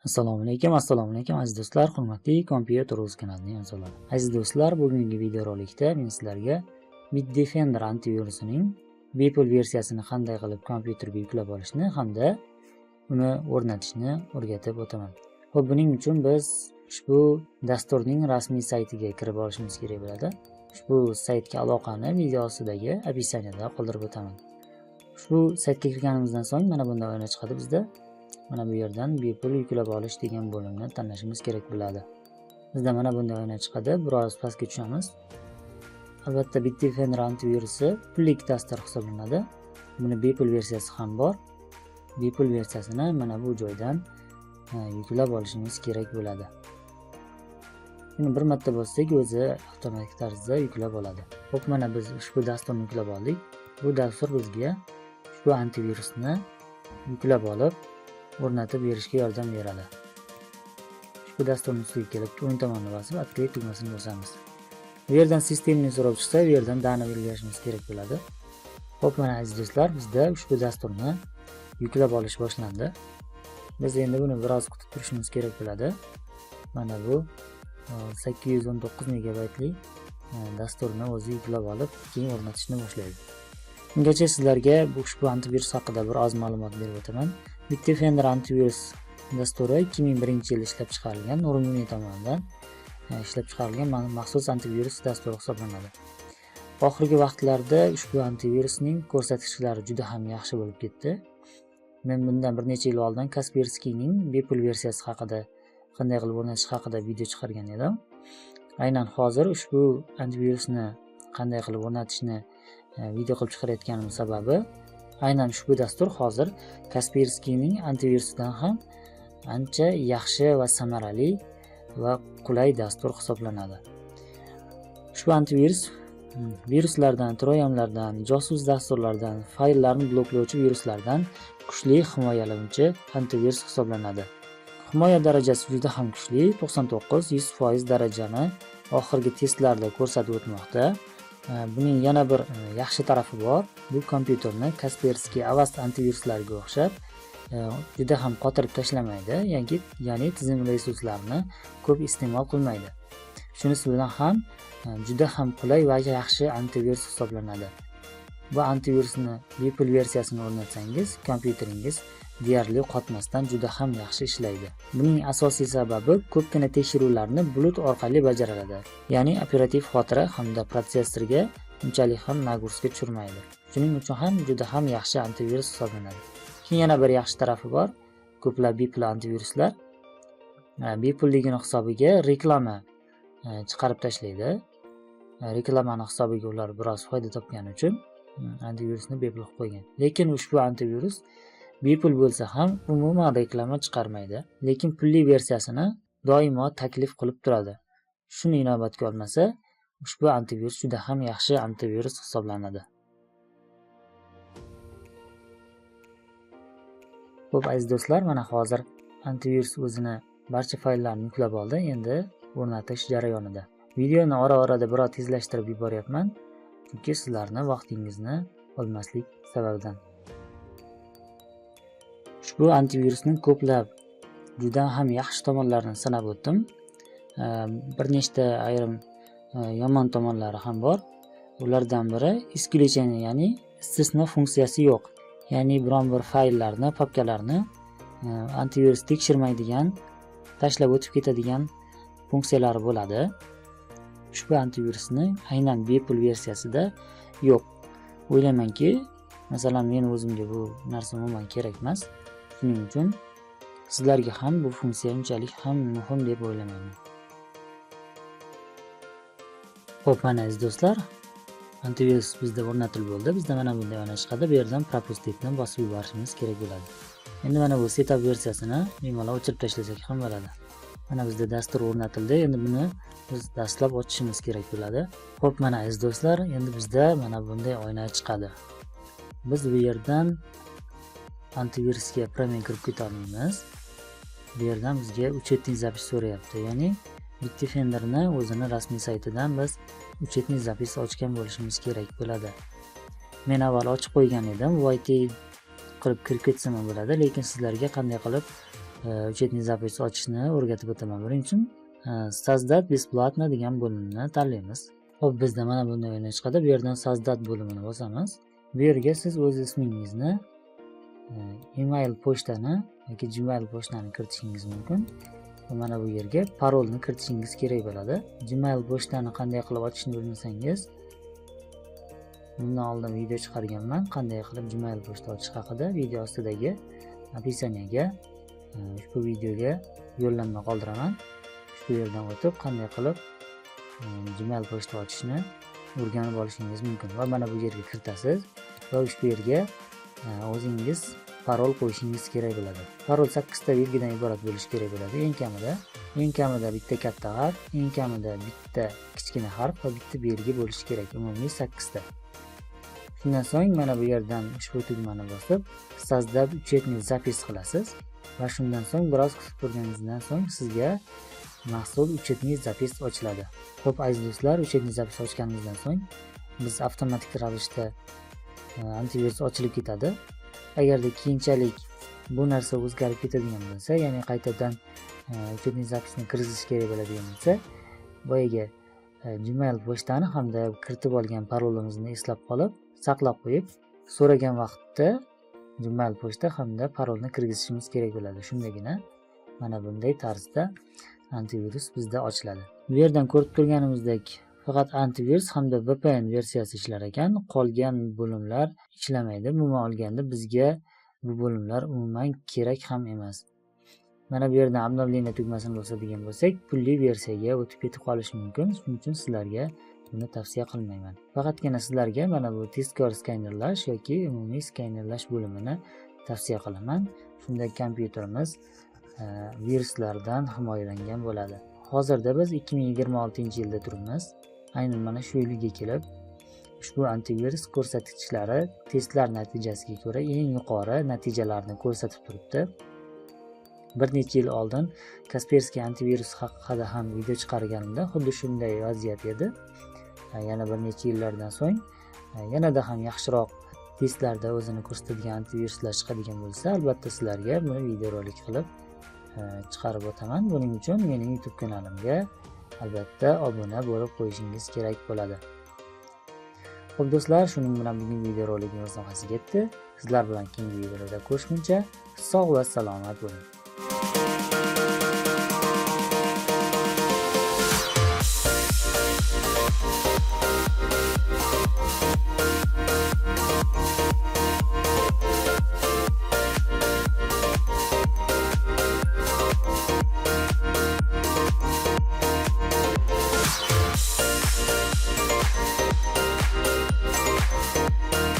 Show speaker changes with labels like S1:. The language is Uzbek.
S1: Assalomu alaykum aziz do'stlar, hurmatli Kompyuter.uz kanalining a'zolari. Aziz do'stlar, bugungi videorolikda men sizlarga Bitdefender antivirusining bepul versiyasini qanday qilib kompyuterga yuklab olishni hamda uni o'rnatishni o'rgatib o'taman. Xo'p, buning uchun biz ushbu dasturning rasmiy saytiga kirib olishimiz kerak bo'ladi. Ushbu saytga aloqani video ostidagi описаниеda qoldirib o'taman. Ushbu saytga kirganimizdan so'ng mana bunday o'yinlar chiqadi bizda. Mana bu yerdan bepul yuklab olish degan bo'limni tanlashimiz kerak bo'ladi. Bizda mana bunday o'yinlar chiqadi. Biroz pastga tushamiz. Albatta Bitdefender antivirusi pullik dastur hisoblanadi. Buni bepul versiyasi ham bor. Bepul versiyasini mana bu joydan yuklab olishimiz kerak bo'ladi. Buni bir marta bossak o'zi avtomatik tarzda yuklab oladi. Xo'p, mana biz ushbu dasturni yuklab oldik. Bu dastur bizga ushbu antivirusni yuklab olib o'rnatib berishga yordam beradi. Ushbu dasturning ustiga kelib, o'ng tomonni bosib, открыть tugmasini bosamiz. Bu yerdan sistemni so'rab chiqsa, bu yerdan dani belgilashimiz kerak bo'ladi. Xo'p, mana aziz do'stlar, bizda ushbu dasturni yuklab olish boshlandi. Biz endi buni biroz kutib turishimiz kerak bo'ladi. Mana bu 819 megabaytlik dasturni o'zi yuklab olib, keyin o'rnatishni boshlaydi. Bungacha sizlarga ushbu antivirus haqida bir oz ma'lumot berib o'taman. Bitdefender antivirus dasturi 2001-yil ishlab chiqarilgan, Ruminiya tomonidan ishlab chiqarilgan maxsus antivirus dasturi hisoblanadi. Oxirgi vaqtlarda ushbu antivirusning ko'rsatkichlari juda ham yaxshi bo'lib ketdi. Men bundan bir necha yil oldin Kasperskyning bepul versiyasi haqida, qanday qilib o'rnatish haqida video chiqargan edim. Aynan hozir ushbu antivirusni qanday qilib o'rnatishni video qilib chiqarayotganim sababi aynan ushbu dastur hozir Kasperskyning antivirusidan ham ancha yaxshi va samarali va qulay dastur hisoblanadi. Ushbu antivirus viruslardan, troyanlardan, josus dasturlardan, fayllarni bloklovchi viruslardan kuchli himoyalovchi antivirus hisoblanadi. Himoya darajasi juda ham kuchli, 99-100% darajani oxirgi testlarda ko'rsatib o'tmoqda. Buning yana bir yaxshi tarafi bor. Bu kompyuterni Kaspersky Avast antiviruslarga o'xshab juda ham qotirib tashlamaydi, ya'ni tizim resurslarini ko'p iste'mol qilmaydi. Shunisi bilan ham juda ham qulay va yaxshi antivirus hisoblanadi. Bu antivirusni bepul versiyasini o'rnatsangiz, kompyuteringiz deyarli qotmasdan juda ham yaxshi ishlaydi. Buning asosiy sababi ko'pgina tekshiruvlarni bulut orqali bajaradi. Ya'ni operativ xotira hamda protsessorga unchalik ham nagruzka tushirmaydi. Shuning uchun ham juda ham yaxshi antivirus hisoblanadi. Keyin yana bir yaxshi tarafi bor. Ko'plab bepul antiviruslar bepulligini hisobiga reklama chiqarib tashlaydi. Reklamani hisobiga ular biroz foyda topgani uchun antivirusni bepul qilib qo'ygan. Lekin ushbu antivirus bepul bo'lsa ham umuman reklama chiqarmaydi, lekin pulli versiyasini doimo taklif qilib turadi. Shuni inobatga olmasa, ushbu antivirus juda ham yaxshi antivirus hisoblanadi. Xo'p, aziz do'stlar, mana hozir antivirus o'zini barcha fayllarni yuklab oldi. Endi o'rnatish jarayonida. Videoni ora-orada biroz tezlashtirib yuboryapman, chunki sizlarni vaqtingizni olmaslik sababidan. Ushbu antivirusning ko'plab juda ham yaxshi tomonlarini sanab o'tdim. Bir nechta ayrim yomon tomonlari ham bor. Ulardan biri исключение, ya'ni istisno funksiyasi yo'q. Ya'ni biron bir fayllarni, papkalarni antivirus tekshirmaydigan, tashlab o'tib ketadigan funksiyalari bo'ladi. Ushbu antivirusni aynan bepul versiyasida yo'q. O'ylaymanki, masalan, men o'zimga bu narsa umuman kerak emas. Shuning uchun sizlarga ham bu funksiya unchalik ham muhim deb o'ylamayman. Xo'p, mana aziz do'stlar, antivirus bizda o'rnatilib bo'ldi. Bizda mana bunday o'yna chiqadi. Bu yerdan propustitni bosib yuborishimiz kerak bo'ladi. Endi mana bu setup versiyasini bemalol o'chirib tashlasak ham bo'ladi. Mana bizda dastur o'rnatildi. Endi buni biz dastlab ochishimiz kerak bo'ladi. Xo'p, mana aziz do'stlar, endi bizda mana bunday o'yna chiqadi. Biz bu yerdan antivirusga promen kirib keta olmaymiz. Bu yerdan bizga uchetnik zapis so'rayapti. Ya'ni Bitdefenderni o'zini rasmiy saytidan biz uchetnik zapis ochgan bo'lishimiz kerak bo'ladi. Men avval ochib qo'ygan edim. Void qilib kirib ketsam bo'ladi, lekin sizlarga qanday qilib uchetniy zapis ochishni o'rgatib o'taman. Buning uchun Sozdать бесплатно degan bo'limni tanlaymiz. Xo'p, bizda mana bunday o'yin chiqadi. Bu yerdan Sozdать bo'limini bosamiz. Bu yerga siz o'z ismingizni, email pochtani yoki Gmail pochtani kiritishingiz mumkin. Mana bu yerga parolni kiritishingiz kerak bo'ladi. Gmail pochtani qanday qilib ochishni bilmasangiz, bundan oldin video chiqarganman, qanday qilib Gmail pochta ochish haqida. Video ostidagi описаниеga ushbu videoga yo'llanma qoldiraman. Shu yerdan o'tib qanday qilib Gmail pochta ochishni o'rganib olishingiz mumkin. Va mana bu yerga kiritasiz va ushbu yerga o'zingiz parol qo'yishingiz kerak bo'ladi. Parol 8 ta belgidan iborat bo'lishi kerak bo'ladi. Eng kamida bitta katta harf, eng kamida bitta kichkina harf va bitta belgi bo'lishi kerak. Umumiy 8 ta. Shundan so'ng mana bu yerdan ushbu tugmani bosib, Sozdать uchetniy zapis qilasiz va shundan so'ng biroz kutib turganingizdan so'ng sizga mahsul uchetniy zapis ochiladi. Xo'p, aziz do'stlar, uchetniy zapis ochganimizdan so'ng biz avtomatik ravishda antivirus ochilib ketadi. Agarda keyinchalik bu narsa o'zgarib ketadigan bo'lsa, ya'ni qaytadan uchetniy zapisni kiritish kerak bo'ladigan bo'lsa, boyaga Gmail pochtani hamda kiritib olgan parolimizni eslab qolib, saqlab qo'yib, so'ragan vaqtda Gmail pochta hamda parolni kirgizishimiz kerak bo'ladi. Shundagina mana bunday tarzda antivirus bizda ochiladi. Bu yerdan ko'rib turganimizdek faqat antivirus hamda VPN versiyasi ishlar ekan, qolgan bo'limlar ishlamaydi. Umuman olganda bizga bu bo'limlar umuman kerak ham emas. Mana bu yerdan обновление tugmasini bosadigan bo'lsak, pulli versiyaga o'tib ketib qolish mumkin. Shuning uchun sizlarga buni tavsiya qilmayman. Faqatgina sizlarga mana bu tezkor skanerlash yoki umumiy skanerlash bo'limini tavsiya qilaman. Shunda kompyuterimiz viruslardan himoyalangan bo'ladi. Hozirda biz 2026-yilda turibmiz. Aynan mana shu yilga kelib, ushbu antivirus ko'rsatkichlari testlar natijasiga ko'ra eng yuqori natijalarni ko'rsatib turibdi. Bir necha yil oldin Kaspersky antivirus haqida ham video chiqarganimda xuddi shunday vaziyat edi. Yana bir necha yillardan so'ng yanada ham yaxshiroq testlarda o'zini ko'rsatadigan antiviruslar chiqadigan bo'lsa, albatta sizlarga buni videorolik qilib chiqarib o'taman. Buning uchun mening YouTube kanalimga albatta obuna bo'lib qo'yishingiz kerak bo'ladi. Xo'p do'stlar, shuning bilan bugungi videorolikimiz nihoyasiga yetdi. Sizlar bilan keyingi videolarda ko'rishguncha sog' va salomat bo'ling.